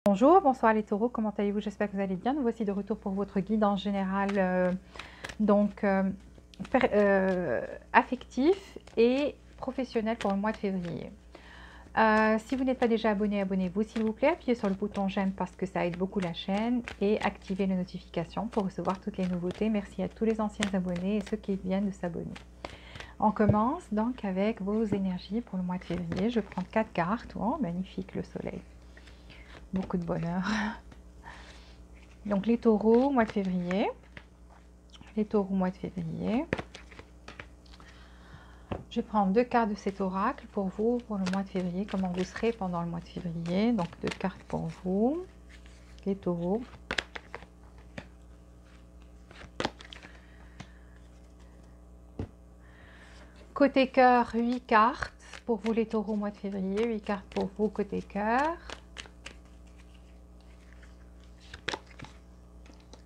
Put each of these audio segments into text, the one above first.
Bonjour, bonsoir les taureaux, comment allez-vous? J'espère que vous allez bien. Nous voici de retour pour votre guide en général affectif et professionnel pour le mois de février. Si vous n'êtes pas déjà abonné, abonnez-vous s'il vous plaît. Appuyez sur le bouton j'aime parce que ça aide beaucoup la chaîne et activez les notifications pour recevoir toutes les nouveautés. Merci à tous les anciens abonnés et ceux qui viennent de s'abonner. On commence donc avec vos énergies pour le mois de février. Je prends 4 cartes. Oh, magnifique le soleil. Beaucoup de bonheur. Donc les taureaux, mois de février. Les taureaux, mois de février. Je vais prendre 2 cartes de cet oracle pour vous, pour le mois de février, comment vous serez pendant le mois de février. Donc 2 cartes pour vous, les taureaux. Côté cœur, 8 cartes pour vous les taureaux, mois de février. 8 cartes pour vous, côté cœur.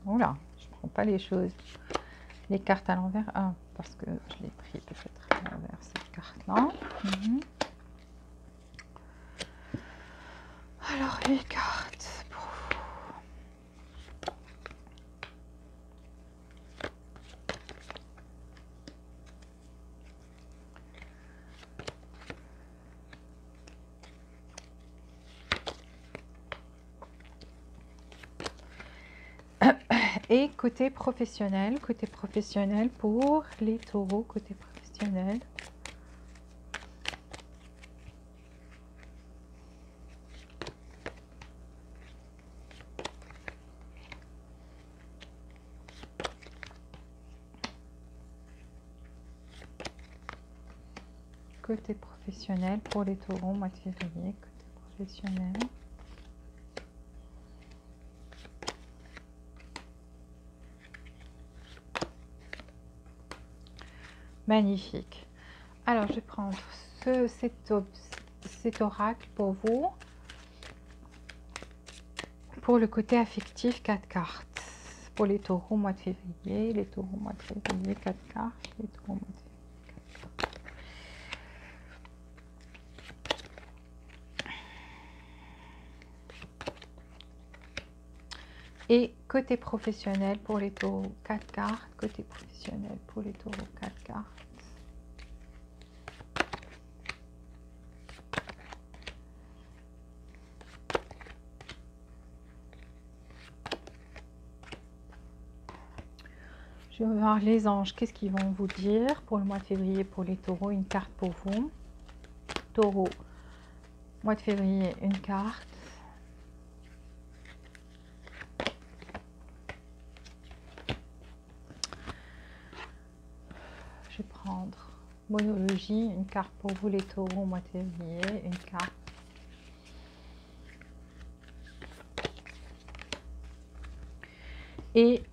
Oula, je ne prends pas les choses. Les cartes à l'envers. Ah, parce que je l'ai pris peut-être à l'envers, cette carte-là. Alors, 8 cartes pour vous. Et côté professionnel pour les taureaux, côté professionnel. Côté professionnel pour les taureaux, mois de février, côté professionnel. Magnifique. Alors, je vais prendre cet oracle pour vous. Pour le côté affectif, 4 cartes. Pour les taureaux, mois de février. Les taureaux, mois de février, 4 cartes. Les taureaux, mois de février, 4 cartes. Et côté professionnel pour les taureaux, 4 cartes. Côté professionnel pour les taureaux, 4 cartes. Je vais voir les anges, qu'est-ce qu'ils vont vous dire pour le mois de février pour les taureaux. Une carte pour vous. Taureau, mois de février, une carte. Je vais prendre monologie, une carte pour vous les taureaux, mois de février, une carte. Et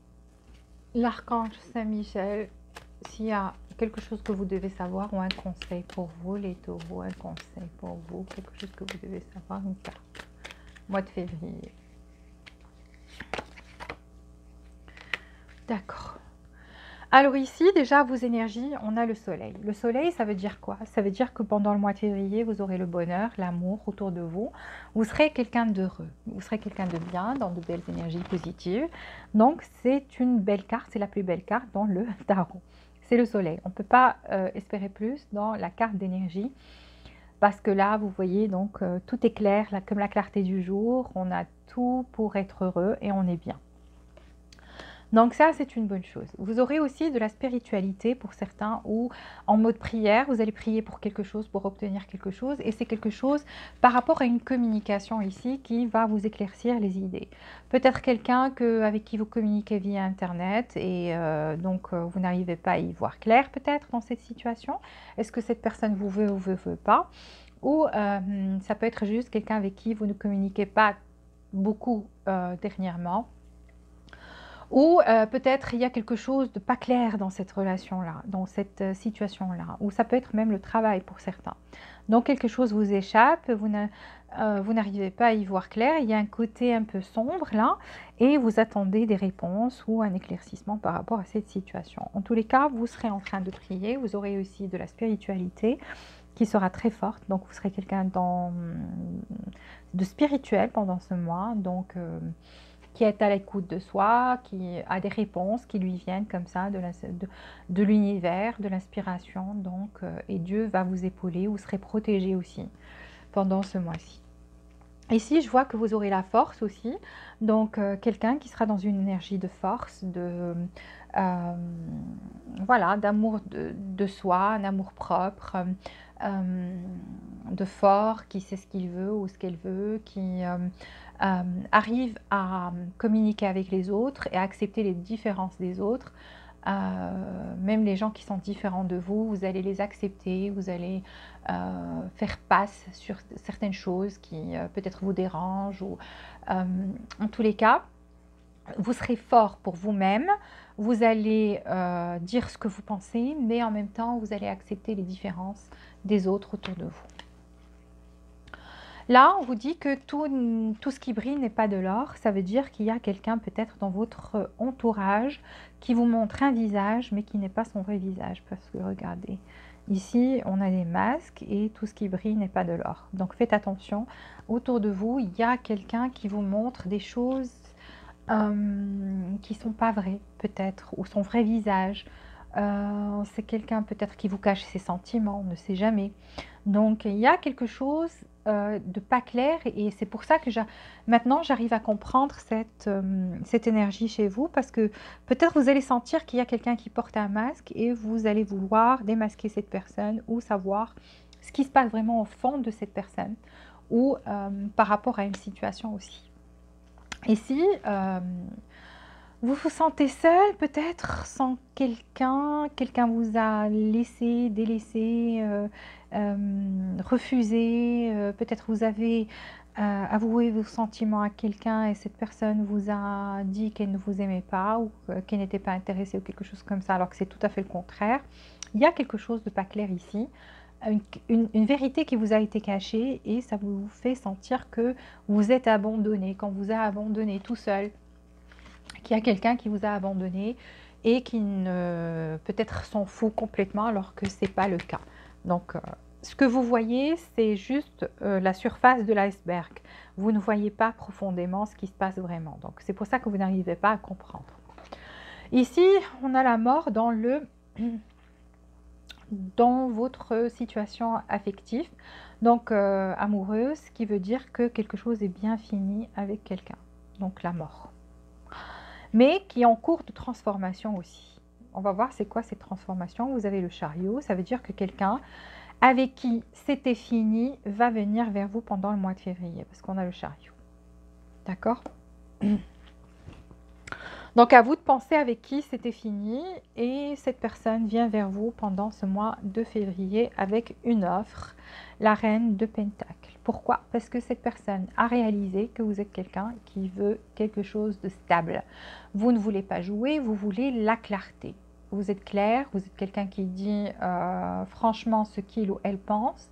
l'archange Saint-Michel, s'il y a quelque chose que vous devez savoir ou un conseil pour vous les taureaux, un conseil pour vous, quelque chose que vous devez savoir, une carte. Mois de février. D'accord. Alors ici, déjà, vos énergies, on a le soleil. Le soleil, ça veut dire quoi? Ça veut dire que pendant le mois de février, vous aurez le bonheur, l'amour autour de vous. Vous serez quelqu'un d'heureux. Vous serez quelqu'un de bien, dans de belles énergies positives. Donc, c'est une belle carte. C'est la plus belle carte dans le tarot. C'est le soleil. On ne peut pas espérer plus dans la carte d'énergie. Parce que là, vous voyez, donc, tout est clair, là, comme la clarté du jour. On a tout pour être heureux et on est bien. Donc ça, c'est une bonne chose. Vous aurez aussi de la spiritualité pour certains ou en mode prière, vous allez prier pour quelque chose, pour obtenir quelque chose. Et c'est quelque chose par rapport à une communication ici qui va vous éclaircir les idées. Peut-être quelqu'un avec qui vous communiquez via Internet et vous n'arrivez pas à y voir clair peut-être dans cette situation. Est-ce que cette personne vous veut ou vous veut pas? Ou ça peut être juste quelqu'un avec qui vous ne communiquez pas beaucoup dernièrement. Ou peut-être il y a quelque chose de pas clair dans cette relation-là, dans cette situation-là. Ou ça peut être même le travail pour certains. Donc quelque chose vous échappe, vous n'arrivez pas à y voir clair. Il y a un côté un peu sombre là. Et vous attendez des réponses ou un éclaircissement par rapport à cette situation. En tous les cas, vous serez en train de prier. Vous aurez aussi de la spiritualité qui sera très forte. Donc, vous serez quelqu'un de spirituel pendant ce mois. Donc, qui est à l'écoute de soi, qui a des réponses qui lui viennent comme ça de l'univers, de l'inspiration. Donc, et Dieu va vous épauler, vous serez protégé aussi pendant ce mois-ci. Ici, je vois que vous aurez la force aussi, donc quelqu'un qui sera dans une énergie de force, voilà, d'amour de soi, un amour propre, de fort, qui sait ce qu'il veut ou ce qu'elle veut, qui arrive à communiquer avec les autres et à accepter les différences des autres. Même les gens qui sont différents de vous, vous allez les accepter, vous allez faire passe sur certaines choses qui peut-être vous dérangent. Ou, en tous les cas, vous serez fort pour vous-même, vous allez dire ce que vous pensez, mais en même temps, vous allez accepter les différences des autres autour de vous. Là, on vous dit que tout ce qui brille n'est pas de l'or. Ça veut dire qu'il y a quelqu'un peut-être dans votre entourage qui vous montre un visage, mais qui n'est pas son vrai visage. Parce que regardez, ici, on a des masques et tout ce qui brille n'est pas de l'or. Donc, faites attention. Autour de vous, il y a quelqu'un qui vous montre des choses qui ne sont pas vraies, peut-être, ou son vrai visage. C'est quelqu'un peut-être qui vous cache ses sentiments, on ne sait jamais. Donc, il y a quelque chose de pas clair et c'est pour ça que maintenant j'arrive à comprendre cette énergie chez vous, parce que peut-être vous allez sentir qu'il y a quelqu'un qui porte un masque et vous allez vouloir démasquer cette personne ou savoir ce qui se passe vraiment au fond de cette personne ou par rapport à une situation aussi. Ici, vous vous sentez seul peut-être sans quelqu'un, quelqu'un vous a laissé, délaissé, refusé, peut-être vous avez avoué vos sentiments à quelqu'un et cette personne vous a dit qu'elle ne vous aimait pas ou qu'elle n'était pas intéressée ou quelque chose comme ça, alors que c'est tout à fait le contraire. Il y a quelque chose de pas clair ici, une vérité qui vous a été cachée et ça vous fait sentir que vous êtes abandonné, qu'on vous a abandonné tout seul, qu'il y a quelqu'un qui vous a abandonné et qui peut-être s'en fout complètement alors que ce n'est pas le cas. Donc, ce que vous voyez, c'est juste la surface de l'iceberg. Vous ne voyez pas profondément ce qui se passe vraiment. Donc, c'est pour ça que vous n'arrivez pas à comprendre. Ici, on a la mort dans votre situation affective, donc amoureuse, ce qui veut dire que quelque chose est bien fini avec quelqu'un. Donc, la mort. Mais qui est en cours de transformation aussi. On va voir c'est quoi cette transformation. Vous avez le chariot, ça veut dire que quelqu'un avec qui c'était fini va venir vers vous pendant le mois de février, parce qu'on a le chariot. D'accord? Donc à vous de penser avec qui c'était fini et cette personne vient vers vous pendant ce mois de février avec une offre, la reine de Pentacle. Pourquoi? Parce que cette personne a réalisé que vous êtes quelqu'un qui veut quelque chose de stable. Vous ne voulez pas jouer, vous voulez la clarté. Vous êtes clair, vous êtes quelqu'un qui dit franchement ce qu'il ou elle pense.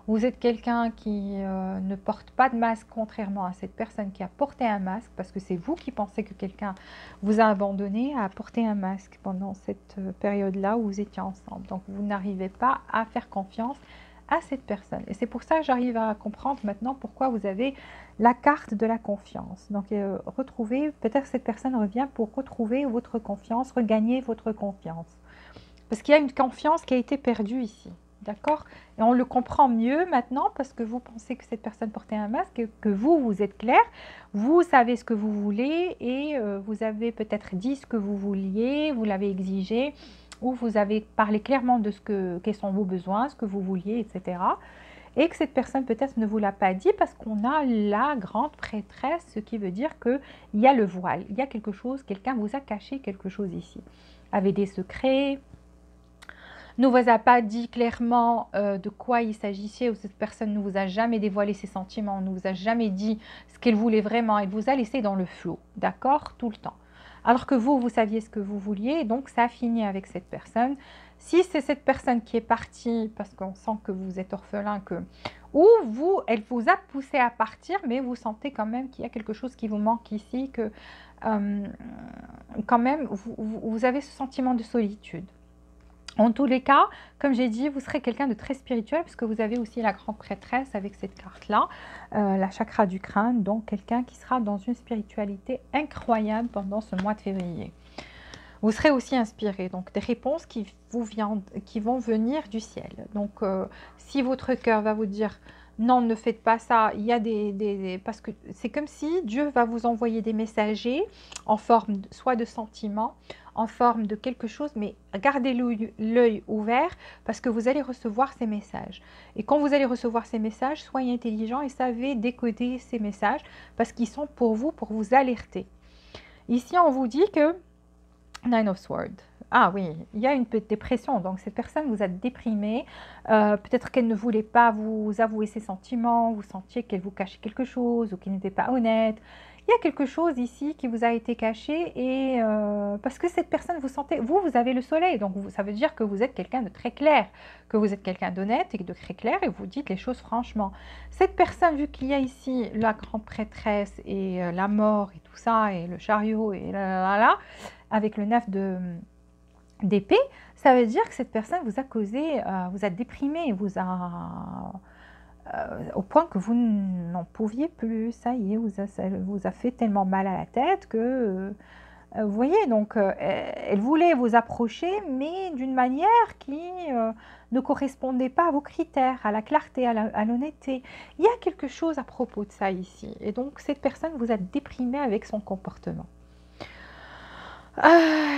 Vous êtes quelqu'un qui ne porte pas de masque, contrairement à cette personne qui a porté un masque, parce que c'est vous qui pensez que quelqu'un vous a abandonné à porter un masque pendant cette période-là où vous étiez ensemble. Donc, vous n'arrivez pas à faire confiance à cette personne. Et c'est pour ça que j'arrive à comprendre maintenant pourquoi vous avez la carte de la confiance. Donc, retrouver, peut-être cette personne revient pour retrouver votre confiance, regagner votre confiance. Parce qu'il y a une confiance qui a été perdue ici. D'accord? Et on le comprend mieux maintenant parce que vous pensez que cette personne portait un masque, que vous êtes clair, vous savez ce que vous voulez et vous avez peut-être dit ce que vous vouliez, vous l'avez exigé, ou vous avez parlé clairement de quels sont vos besoins, ce que vous vouliez, etc. Et que cette personne peut-être ne vous l'a pas dit parce qu'on a la grande prêtresse, ce qui veut dire qu'il y a le voile, il y a quelque chose, quelqu'un vous a caché quelque chose ici, avec des secrets, ne vous a pas dit clairement de quoi il s'agissait, ou cette personne ne vous a jamais dévoilé ses sentiments, ne vous a jamais dit ce qu'elle voulait vraiment, elle vous a laissé dans le flot, d'accord, tout le temps. Alors que vous saviez ce que vous vouliez, donc ça a fini avec cette personne. Si c'est cette personne qui est partie, parce qu'on sent que vous êtes orphelin, ou elle vous a poussé à partir, mais vous sentez quand même qu'il y a quelque chose qui vous manque ici, que quand même vous avez ce sentiment de solitude. En tous les cas, comme j'ai dit, vous serez quelqu'un de très spirituel puisque vous avez aussi la grande prêtresse avec cette carte-là, la chakra du crâne, donc quelqu'un qui sera dans une spiritualité incroyable pendant ce mois de février. Vous serez aussi inspiré, donc des réponses qui vont venir du ciel. Donc, si votre cœur va vous dire non, ne faites pas ça, il y a parce que c'est comme si Dieu va vous envoyer des messagers en forme soit de sentiments, en forme de quelque chose, mais gardez l'œil ouvert parce que vous allez recevoir ces messages. Et quand vous allez recevoir ces messages, soyez intelligent et savez décoder ces messages parce qu'ils sont pour vous alerter. Ici, on vous dit que Nine of Swords. Ah oui, il y a une petite dépression, donc cette personne vous a déprimé, peut-être qu'elle ne voulait pas vous avouer ses sentiments, vous sentiez qu'elle vous cachait quelque chose ou qu'elle n'était pas honnête. Il y a quelque chose ici qui vous a été caché et parce que cette personne, vous sentez, vous avez le soleil, donc ça veut dire que vous êtes quelqu'un de très clair, que vous êtes quelqu'un d'honnête et de très clair et vous dites les choses franchement. Cette personne, vu qu'il y a ici la grande prêtresse et la mort et tout ça et le chariot et là, avec le 9 d'épée, ça veut dire que cette personne vous a causé, vous a déprimé, au point que vous n'en pouviez plus. Ça y est, ça vous a fait tellement mal à la tête que, vous voyez, donc elle voulait vous approcher, mais d'une manière qui ne correspondait pas à vos critères, à la clarté, à l'honnêteté. Il y a quelque chose à propos de ça ici. Et donc, cette personne vous a déprimé avec son comportement.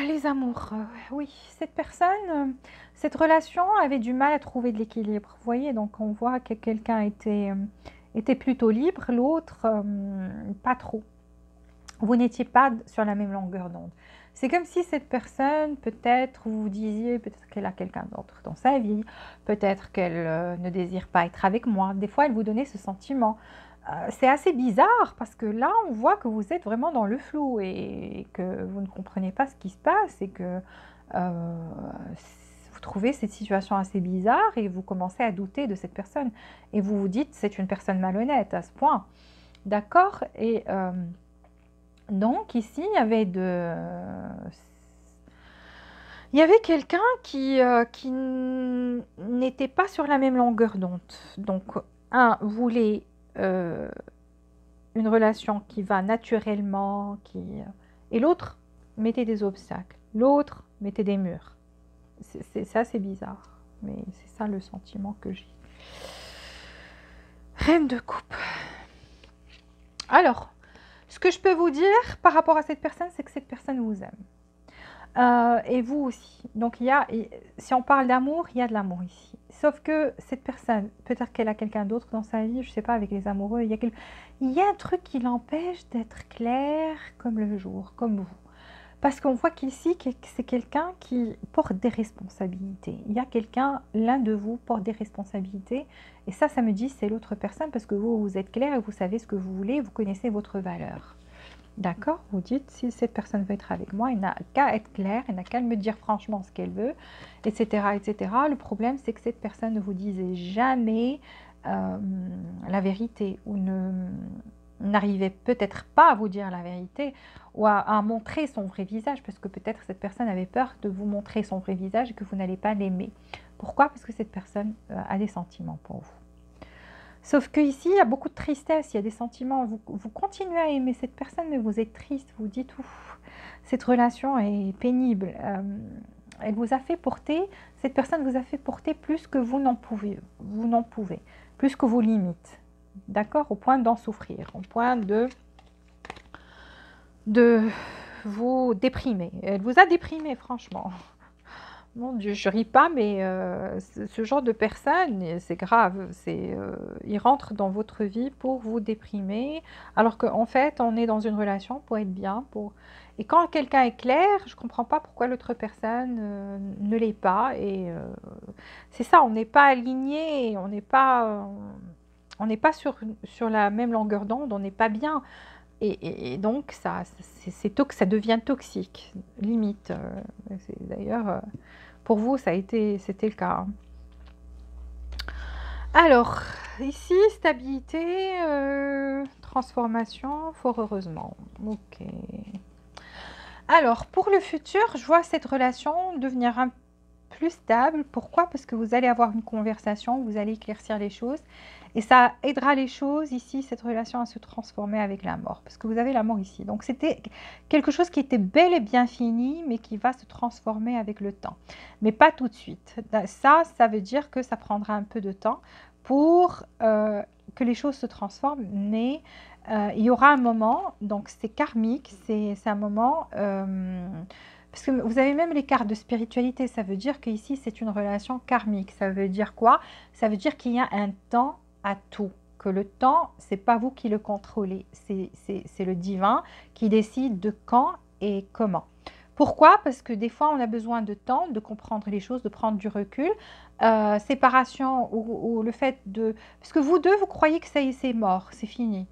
Les amours, oui, cette personne, cette relation avait du mal à trouver de l'équilibre. Vous voyez, donc on voit que quelqu'un était plutôt libre, l'autre pas trop. Vous n'étiez pas sur la même longueur d'onde. C'est comme si cette personne, peut-être, vous vous disiez, peut-être qu'elle a quelqu'un d'autre dans sa vie, peut-être qu'elle ne désire pas être avec moi. Des fois, elle vous donnait ce sentiment. C'est assez bizarre parce que là, on voit que vous êtes vraiment dans le flou et que vous ne comprenez pas ce qui se passe et que vous trouvez cette situation assez bizarre et vous commencez à douter de cette personne. Et vous vous dites, c'est une personne malhonnête à ce point. D'accord? Et donc, ici, il y avait quelqu'un qui n'était pas sur la même longueur d'onde. Donc, un voulait une relation qui va naturellement, et l'autre mettait des obstacles, l'autre mettait des murs. Ça, c'est bizarre, mais c'est ça le sentiment que j'ai. Reine de coupe. Alors, ce que je peux vous dire par rapport à cette personne, c'est que cette personne vous aime. Et vous aussi. Donc, si on parle d'amour, il y a de l'amour ici. Sauf que cette personne, peut-être qu'elle a quelqu'un d'autre dans sa vie, je ne sais pas, avec les amoureux, il y a un truc qui l'empêche d'être clair comme le jour, comme vous. Parce qu'on voit qu'ici, c'est quelqu'un qui porte des responsabilités. Il y a quelqu'un, l'un de vous porte des responsabilités. Et ça me dit, c'est l'autre personne parce que vous êtes clair et vous savez ce que vous voulez, vous connaissez votre valeur. D'accord? Vous dites, si cette personne veut être avec moi, elle n'a qu'à être claire, elle n'a qu'à me dire franchement ce qu'elle veut, etc., etc. Le problème, c'est que cette personne ne vous disait jamais la vérité ou n'arrivait peut-être pas à vous dire la vérité ou à montrer son vrai visage parce que peut-être cette personne avait peur de vous montrer son vrai visage et que vous n'allez pas l'aimer. Pourquoi? Parce que cette personne a des sentiments pour vous. Sauf qu'ici, il y a beaucoup de tristesse, il y a des sentiments. Vous continuez à aimer cette personne, mais vous êtes triste. Vous dites, ouf, cette relation est pénible. Elle vous a fait porter, cette personne vous a fait porter plus que vous n'en pouvez, plus que vos limites. D'accord? Au point d'en souffrir, au point de vous déprimer. Elle vous a déprimé, franchement. Mon Dieu, je ris pas, mais ce genre de personne, c'est grave. Il rentre dans votre vie pour vous déprimer, alors qu'en fait, on est dans une relation pour être bien. Et quand quelqu'un est clair, je ne comprends pas pourquoi l'autre personne ne l'est pas. Et c'est ça, on n'est pas aligné, on n'est pas sur la même longueur d'onde, on n'est pas bien. Et donc, ça devient toxique, limite. D'ailleurs... Pour vous, c'était le cas. Alors, ici, stabilité, transformation, fort heureusement. Ok. Alors, pour le futur, je vois cette relation devenir plus stable. Pourquoi? Parce que vous allez avoir une conversation, vous allez éclaircir les choses et ça aidera les choses ici, cette relation à se transformer avec la mort. Parce que vous avez la mort ici. Donc c'était quelque chose qui était bel et bien fini, mais qui va se transformer avec le temps. Mais pas tout de suite. Ça veut dire que ça prendra un peu de temps pour que les choses se transforment, mais il y aura un moment, donc c'est karmique, c'est un moment, parce que vous avez même les cartes de spiritualité, ça veut dire qu'ici c'est une relation karmique. Ça veut dire quoi? Ça veut dire qu'il y a un temps à tout, que le temps, c'est pas vous qui le contrôlez, c'est le divin qui décide de quand et comment. Pourquoi? Parce que des fois, on a besoin de temps, de comprendre les choses, de prendre du recul. Séparation ou le fait de... Parce que vous deux, vous croyez que ça y est, c'est mort, c'est fini.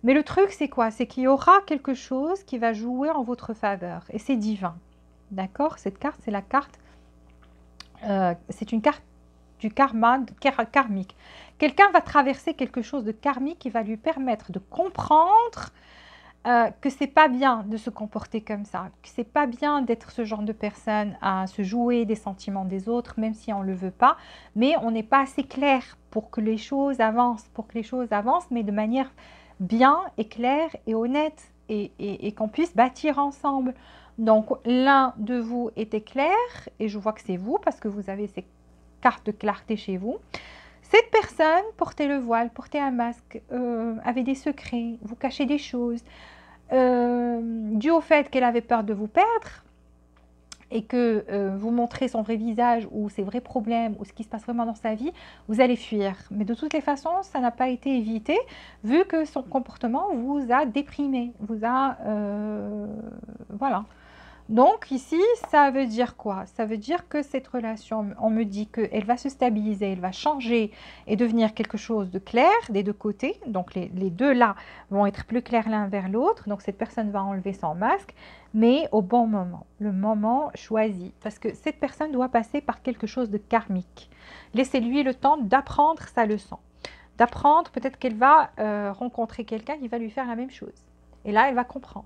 Mais le truc, c'est quoi? C'est qu'il y aura quelque chose qui va jouer en votre faveur. Et c'est divin. D'accord? Cette carte, c'est la carte... c'est une carte du karma, karmique. Quelqu'un va traverser quelque chose de karmique qui va lui permettre de comprendre que c'est pas bien de se comporter comme ça, que c'est pas bien d'être ce genre de personne à se jouer des sentiments des autres, même si on le veut pas, mais on n'est pas assez clair pour que les choses avancent, mais de manière bien et claire et honnête et qu'on puisse bâtir ensemble. Donc l'un de vous était clair et je vois que c'est vous parce que vous avez ces cartes de clarté chez vous. Cette personne portait le voile, portait un masque, avait des secrets, vous cachez des choses. Dû au fait qu'elle avait peur de vous perdre et que vous montrez son vrai visage ou ses vrais problèmes ou ce qui se passe vraiment dans sa vie, vous allez fuir. Mais de toutes les façons, ça n'a pas été évité vu que son comportement vous a déprimé, vous a... voilà. Donc ici, ça veut dire quoi? Ça veut dire que cette relation, on me dit qu'elle va se stabiliser, elle va changer et devenir quelque chose de clair des deux côtés. Donc les deux là vont être plus clairs l'un vers l'autre. Donc cette personne va enlever son masque, mais au bon moment, le moment choisi. Parce que cette personne doit passer par quelque chose de karmique. Laissez-lui le temps d'apprendre sa leçon. D'apprendre, peut-être qu'elle va rencontrer quelqu'un qui va lui faire la même chose. Et là, elle va comprendre.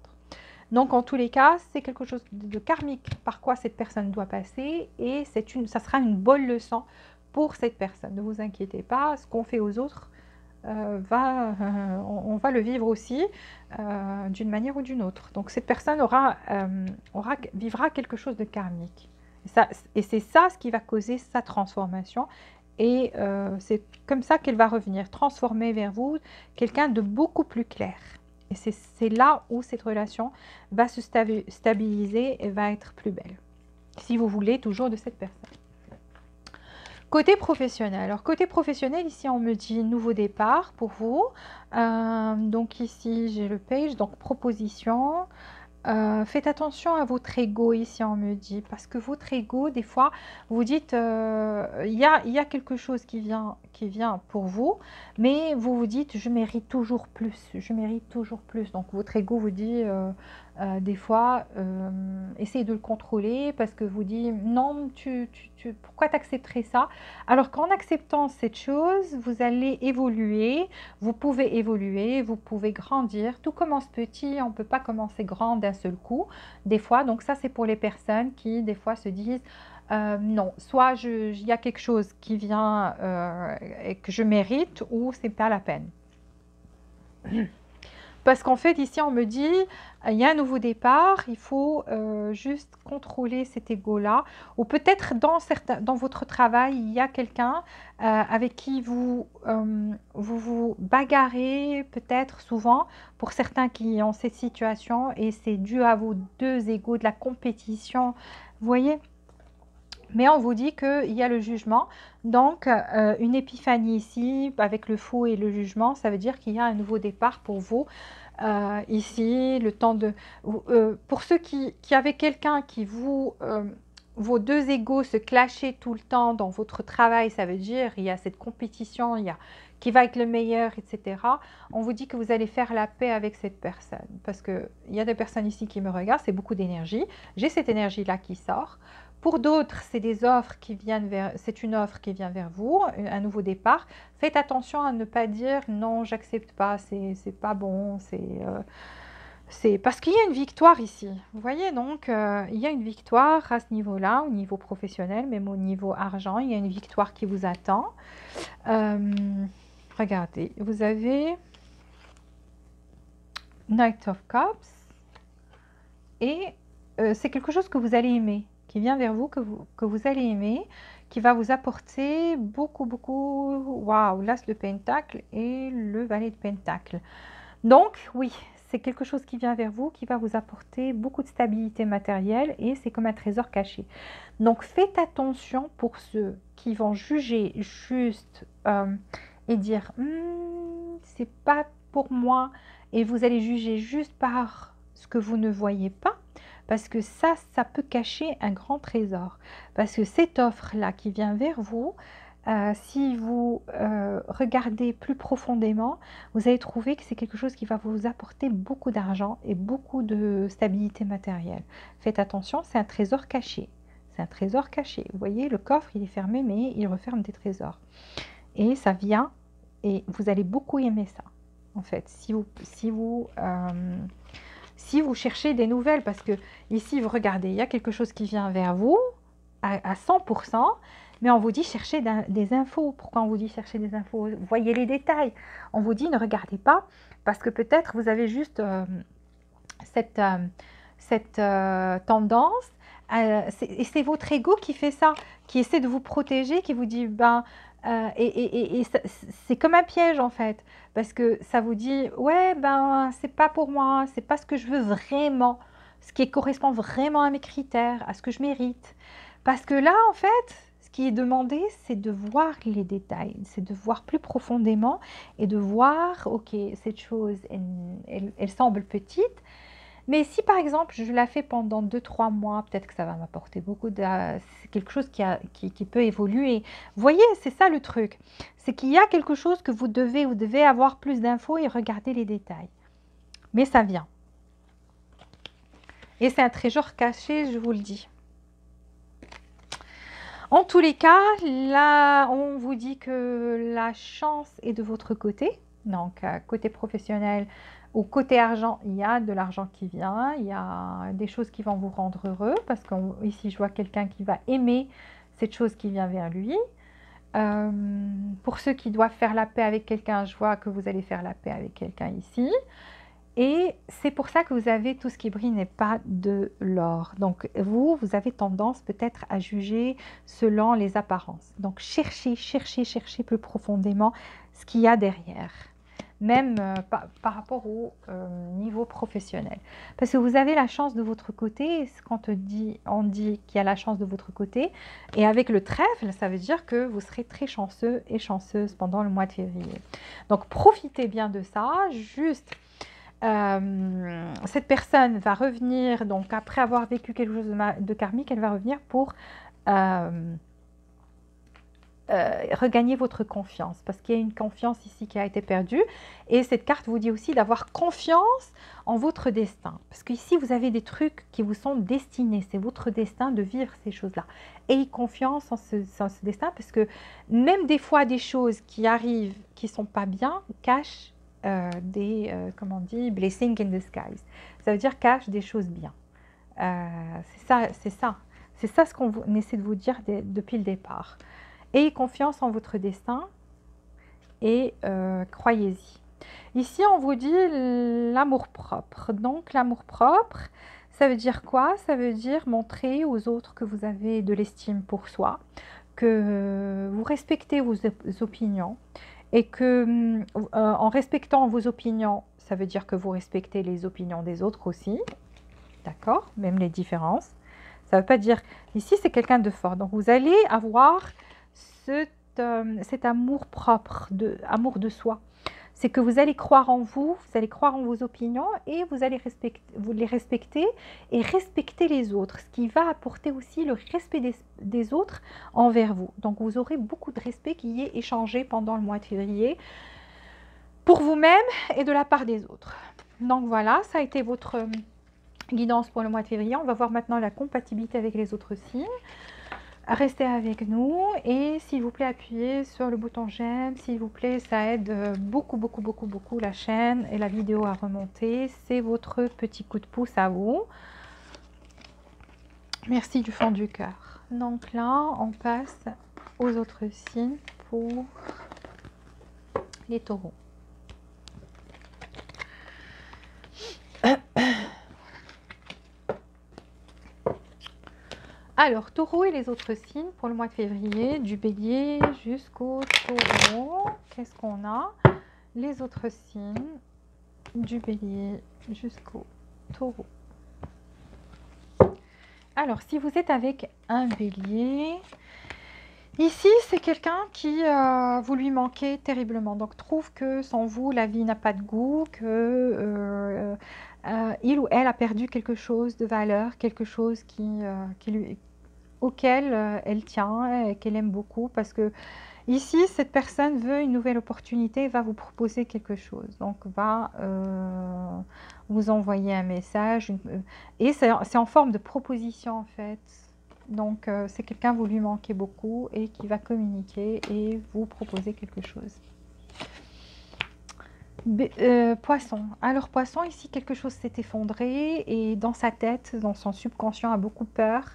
Donc, en tous les cas, c'est quelque chose de karmique par quoi cette personne doit passer et ça sera une bonne leçon pour cette personne. Ne vous inquiétez pas, ce qu'on fait aux autres, on va le vivre aussi d'une manière ou d'une autre. Donc, cette personne vivra quelque chose de karmique. Et c'est ça ce qui va causer sa transformation. Et c'est comme ça qu'elle va revenir, transformer vers vous quelqu'un de beaucoup plus clair. Et c'est là où cette relation va se stabiliser et va être plus belle. Si vous voulez, toujours de cette personne. Côté professionnel. Alors, côté professionnel, ici, on me dit nouveau départ pour vous. Donc, ici, j'ai le page, donc proposition. Faites attention à votre ego ici, on me dit, parce que votre ego, des fois, vous dites, il y a quelque chose qui vient pour vous, mais vous vous dites, je mérite toujours plus, je mérite toujours plus. Donc votre ego vous dit, des fois, essayez de le contrôler parce que vous dit, non, pourquoi tu accepterais ça? Alors qu'en acceptant cette chose, vous allez évoluer, vous pouvez grandir. Tout commence petit, on ne peut pas commencer grand d'un seul coup, des fois. Donc ça, c'est pour les personnes qui, des fois, se disent, non, soit il y a quelque chose qui vient et que je mérite, ou c'est pas la peine. Parce qu'en fait, ici, on me dit, il y a un nouveau départ, il faut juste contrôler cet ego-là. Ou peut-être dans votre travail, il y a quelqu'un avec qui vous bagarrez, peut-être souvent, pour certains qui ont cette situation, et c'est dû à vos deux égos, de la compétition, vous voyez? Mais on vous dit qu'il y a le jugement, donc une épiphanie ici, avec le fou et le jugement, ça veut dire qu'il y a un nouveau départ pour vous. Ici, le temps de... pour ceux qui avaient quelqu'un qui vos deux égos se clashaient tout le temps dans votre travail, ça veut dire il y a cette compétition, il y a qui va être le meilleur, etc. On vous dit que vous allez faire la paix avec cette personne. Parce qu'il y a des personnes ici qui me regardent, c'est beaucoup d'énergie. J'ai cette énergie-là qui sort. Pour d'autres, c'est des offres qui viennent c'est une offre qui vient vers vous, un nouveau départ. Faites attention à ne pas dire non, j'accepte pas, c'est pas bon, C'est parce qu'il y a une victoire ici. Vous voyez, donc, il y a une victoire à ce niveau-là, au niveau professionnel, même au niveau argent. Il y a une victoire qui vous attend. Regardez, vous avez Knight of Cups. Et c'est quelque chose que vous allez aimer, qui vient vers vous, que vous allez aimer, qui va vous apporter beaucoup, beaucoup... Waouh, l'As de Pentacle et le Valet de Pentacle. Donc, oui, c'est quelque chose qui vient vers vous, qui va vous apporter beaucoup de stabilité matérielle et c'est comme un trésor caché. Donc, faites attention pour ceux qui vont juger juste et dire c'est pas pour moi et vous allez juger juste par ce que vous ne voyez pas parce que ça peut cacher un grand trésor. Parce que cette offre-là qui vient vers vous, si vous regardez plus profondément, vous allez trouver que c'est quelque chose qui va vous apporter beaucoup d'argent et beaucoup de stabilité matérielle. Faites attention, c'est un trésor caché. C'est un trésor caché. Vous voyez, le coffre, il est fermé, mais il referme des trésors. Et ça vient, et vous allez beaucoup aimer ça, en fait, si vous cherchez des nouvelles, parce que ici, vous regardez, il y a quelque chose qui vient vers vous à 100%, mais on vous dit chercher des infos. Pourquoi on vous dit chercher des infos? Voyez les détails. On vous dit ne regardez pas, parce que peut-être vous avez juste cette tendance, et c'est votre ego qui fait ça, qui essaie de vous protéger, qui vous dit, et c'est comme un piège en fait, parce que ça vous dit, ouais, c'est pas pour moi, c'est pas ce que je veux vraiment, ce qui correspond vraiment à mes critères, à ce que je mérite. Parce que là, en fait, ce qui est demandé, c'est de voir les détails, c'est de voir plus profondément et de voir, ok, cette chose, elle semble petite, mais si par exemple je la fais pendant 2-3 mois, peut-être que ça va m'apporter beaucoup de... C'est quelque chose qui peut évoluer. Vous voyez, c'est ça le truc. C'est qu'il y a quelque chose que vous devez avoir plus d'infos et regarder les détails. Mais ça vient. Et c'est un trésor caché, je vous le dis. En tous les cas, là, on vous dit que la chance est de votre côté. Donc, côté professionnel ou côté argent, il y a de l'argent qui vient. Il y a des choses qui vont vous rendre heureux. Parce qu'ici, je vois quelqu'un qui va aimer cette chose qui vient vers lui. Pour ceux qui doivent faire la paix avec quelqu'un, je vois que vous allez faire la paix avec quelqu'un ici. Et c'est pour ça que vous avez tout ce qui brille n'est pas de l'or. Donc vous avez tendance peut-être à juger selon les apparences. Donc cherchez plus profondément ce qu'il y a derrière. Même par rapport au niveau professionnel. Parce que vous avez la chance de votre côté, quand on dit qu'il y a la chance de votre côté, et avec le trèfle, ça veut dire que vous serez très chanceux et chanceuse pendant le mois de février. Donc profitez bien de ça, juste... cette personne va revenir, donc après avoir vécu quelque chose de karmique, elle va revenir pour regagner votre confiance, parce qu'il y a une confiance ici qui a été perdue, et cette carte vous dit aussi d'avoir confiance en votre destin, parce qu'ici vous avez des trucs qui vous sont destinés, c'est votre destin de vivre ces choses-là. Ayez confiance en ce destin, parce que même des fois des choses qui arrivent, qui ne sont pas bien, cachent comment on dit, blessing in disguise. Ça veut dire cache des choses bien. C'est ça ce qu'on essaie de vous dire depuis le départ. Ayez confiance en votre destin et croyez-y. Ici, on vous dit l'amour-propre. Donc, l'amour-propre, ça veut dire quoi? Ça veut dire montrer aux autres que vous avez de l'estime pour soi, que vous respectez vos opinions, et que en respectant vos opinions, ça veut dire que vous respectez les opinions des autres aussi, d'accord? Même les différences. Ça ne veut pas dire... Ici, c'est quelqu'un de fort. Donc, vous allez avoir cet amour propre, amour de soi. C'est que vous allez croire en vous allez croire en vos opinions et vous allez les respecter et respecter les autres, ce qui va apporter aussi le respect des autres envers vous. Donc vous aurez beaucoup de respect qui est échangé pendant le mois de février pour vous-même et de la part des autres. Donc voilà, ça a été votre guidance pour le mois de février. On va voir maintenant la compatibilité avec les autres signes. Restez avec nous et s'il vous plaît, appuyez sur le bouton j'aime. S'il vous plaît, ça aide beaucoup, beaucoup, beaucoup, beaucoup la chaîne et la vidéo à remonter. C'est votre petit coup de pouce à vous. Merci du fond du cœur. Donc là, on passe aux autres signes pour les taureaux. Alors, taureau et les autres signes pour le mois de février, du bélier jusqu'au taureau. Qu'est-ce qu'on a? Les autres signes, du bélier jusqu'au taureau. Alors, si vous êtes avec un bélier, ici, c'est quelqu'un qui vous lui manquez terriblement. Donc, trouve que sans vous, la vie n'a pas de goût, que il ou elle a perdu quelque chose de valeur, quelque chose auquel elle tient et qu'elle aime beaucoup. Parce que ici, cette personne veut une nouvelle opportunité, va vous proposer quelque chose. Donc, va vous envoyer un message. Et c'est en forme de proposition, en fait. Donc, c'est quelqu'un, vous lui manquez beaucoup et qui va communiquer et vous proposer quelque chose. Poisson. Alors, poisson, ici, quelque chose s'est effondré et dans sa tête, dans son subconscient, a beaucoup peur.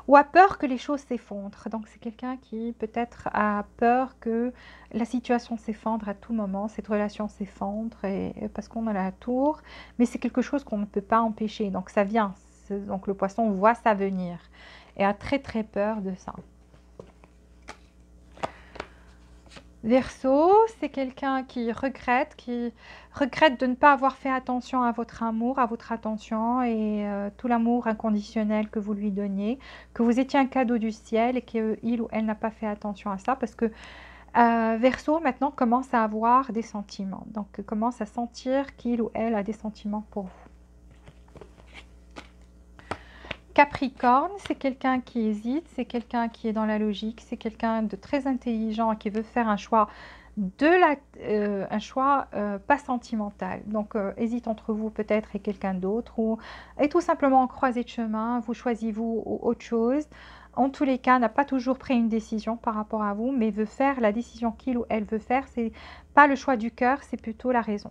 Ou a peur que les choses s'effondrent. Donc, c'est quelqu'un qui peut-être a peur que la situation s'effondre à tout moment, cette relation s'effondre parce qu'on a la tour. Mais c'est quelque chose qu'on ne peut pas empêcher. Donc, ça vient. Donc, le poisson voit ça venir et a très, très peur de ça. Verseau, c'est quelqu'un qui regrette de ne pas avoir fait attention à votre amour, à votre attention et tout l'amour inconditionnel que vous lui donniez, que vous étiez un cadeau du ciel et qu'il ou elle n'a pas fait attention à ça parce que Verseau maintenant commence à avoir des sentiments, donc commence à sentir qu'il ou elle a des sentiments pour vous. Capricorne, c'est quelqu'un qui hésite, c'est quelqu'un qui est dans la logique, c'est quelqu'un de très intelligent qui veut faire un choix pas sentimental. Donc, hésite entre vous peut-être et quelqu'un d'autre et tout simplement en croisée de chemin, vous choisissez-vous autre chose. En tous les cas, n'a pas toujours pris une décision par rapport à vous, mais veut faire la décision qu'il ou elle veut faire. C'est pas le choix du cœur, c'est plutôt la raison.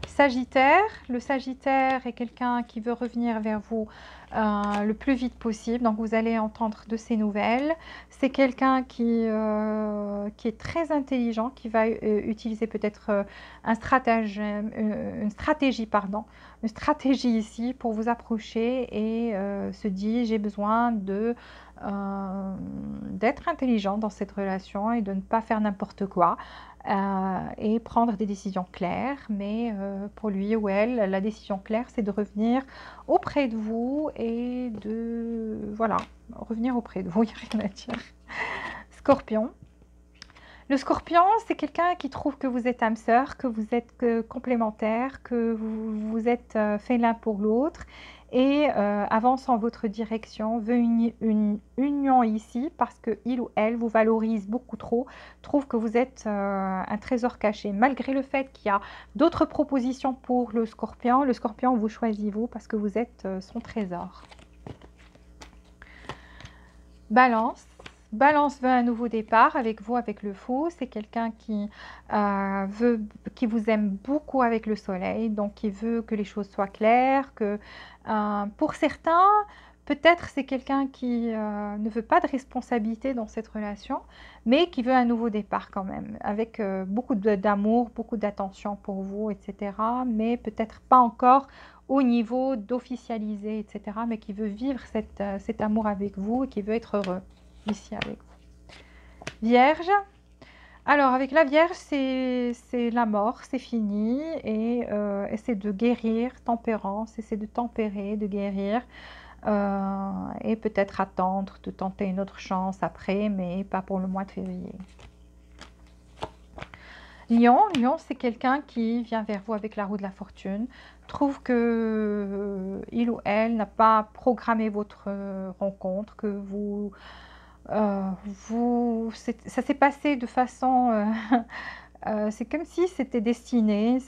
Sagittaire, le Sagittaire est quelqu'un qui veut revenir vers vous le plus vite possible, donc vous allez entendre de ses nouvelles. C'est quelqu'un qui est très intelligent, qui va utiliser peut-être une stratégie ici pour vous approcher et se dit j'ai besoin d'être intelligent dans cette relation et de ne pas faire n'importe quoi. Et prendre des décisions claires, mais pour lui ou elle, la décision claire, c'est de revenir auprès de vous et de, voilà, revenir auprès de vous, il n'y a rien à dire. Scorpion. Le Scorpion, c'est quelqu'un qui trouve que vous êtes âme sœur, que vous êtes complémentaires, que vous êtes fait l'un pour l'autre et avance en votre direction, veut une union ici parce qu'il ou elle vous valorise beaucoup trop, trouve que vous êtes un trésor caché. Malgré le fait qu'il y a d'autres propositions pour le Scorpion vous choisit vous parce que vous êtes son trésor. Balance. Balance veut un nouveau départ avec vous, avec le fou. C'est quelqu'un qui vous aime beaucoup avec le soleil, donc qui veut que les choses soient claires. Que pour certains, peut-être c'est quelqu'un qui ne veut pas de responsabilité dans cette relation, mais qui veut un nouveau départ quand même, avec beaucoup d'amour, beaucoup d'attention pour vous, etc. Mais peut-être pas encore au niveau d'officialiser, etc. Mais qui veut vivre cet amour avec vous et qui veut être heureux ici avec vous. Vierge. Alors avec la Vierge, c'est la mort, c'est fini et essaie de guérir, tempérance, essaie de tempérer, de guérir et peut-être attendre, de tenter une autre chance après, mais pas pour le mois de février. Lion, c'est quelqu'un qui vient vers vous avec la roue de la fortune, trouve que il ou elle n'a pas programmé votre rencontre, que ça s'est passé de façon C'est comme si c'était destiné,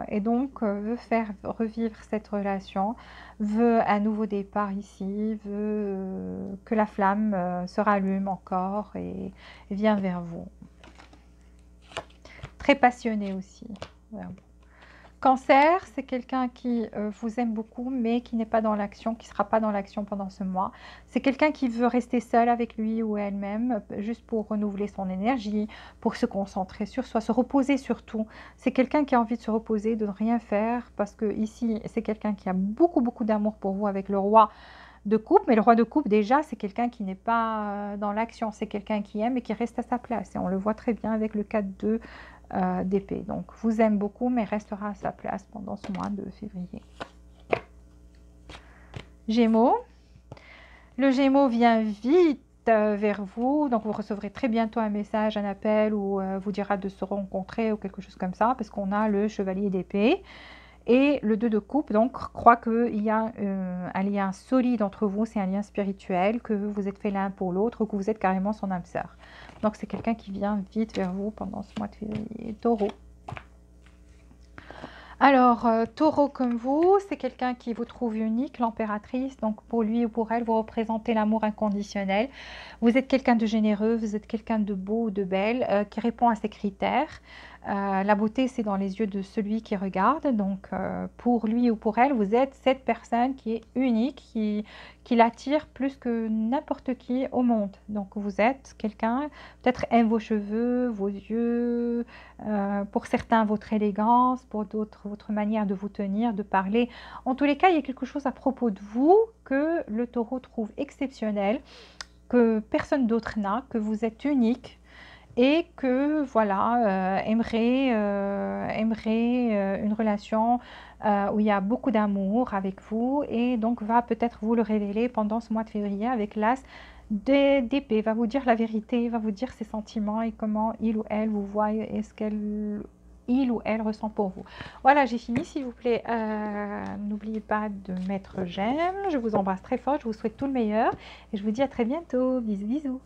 et donc veut faire revivre cette relation, veut un nouveau départ ici, veut que la flamme se rallume encore et vient vers vous. Très passionné aussi. Voilà. Cancer, c'est quelqu'un qui vous aime beaucoup, mais qui n'est pas dans l'action, qui ne sera pas dans l'action pendant ce mois. C'est quelqu'un qui veut rester seul avec lui ou elle-même, juste pour renouveler son énergie, pour se concentrer sur soi, se reposer surtout. C'est quelqu'un qui a envie de se reposer, de ne rien faire, parce que ici, c'est quelqu'un qui a beaucoup, beaucoup d'amour pour vous avec le roi de coupe. Mais le roi de coupe, déjà, c'est quelqu'un qui n'est pas dans l'action. C'est quelqu'un qui aime et qui reste à sa place. Et on le voit très bien avec le 4-2 d'épée. Donc, vous aime beaucoup, mais restera à sa place pendant ce mois de février. Gémeaux. Le Gémeaux vient vite vers vous. Donc, vous recevrez très bientôt un message, un appel ou vous dira de se rencontrer ou quelque chose comme ça, parce qu'on a le chevalier d'épée. Et le 2 de coupe, donc, croit qu'il y a un lien solide entre vous, c'est un lien spirituel, que vous êtes fait l'un pour l'autre, que vous êtes carrément son âme sœur. Donc, c'est quelqu'un qui vient vite vers vous pendant ce mois de février. Taureau. Alors, Taureau comme vous, c'est quelqu'un qui vous trouve unique, l'impératrice. Donc, pour lui ou pour elle, vous représentez l'amour inconditionnel. Vous êtes quelqu'un de généreux, vous êtes quelqu'un de beau, de belle, qui répond à ses critères. La beauté, c'est dans les yeux de celui qui regarde. Donc, pour lui ou pour elle, vous êtes cette personne qui est unique, qui l'attire plus que n'importe qui au monde. Donc, vous êtes quelqu'un, peut-être aime vos cheveux, vos yeux, pour certains, votre élégance, pour d'autres, votre manière de vous tenir, de parler. En tous les cas, il y a quelque chose à propos de vous que le Taureau trouve exceptionnel, que personne d'autre n'a, que vous êtes unique et que voilà, aimerait une relation où il y a beaucoup d'amour avec vous, et donc va peut-être vous le révéler pendant ce mois de février avec l'as d'épée, va vous dire la vérité, va vous dire ses sentiments et comment il ou elle vous voit et ce il ou elle ressent pour vous. Voilà, j'ai fini. S'il vous plaît, n'oubliez pas de mettre j'aime. Je vous embrasse très fort, je vous souhaite tout le meilleur et je vous dis à très bientôt. Bisous, bisous.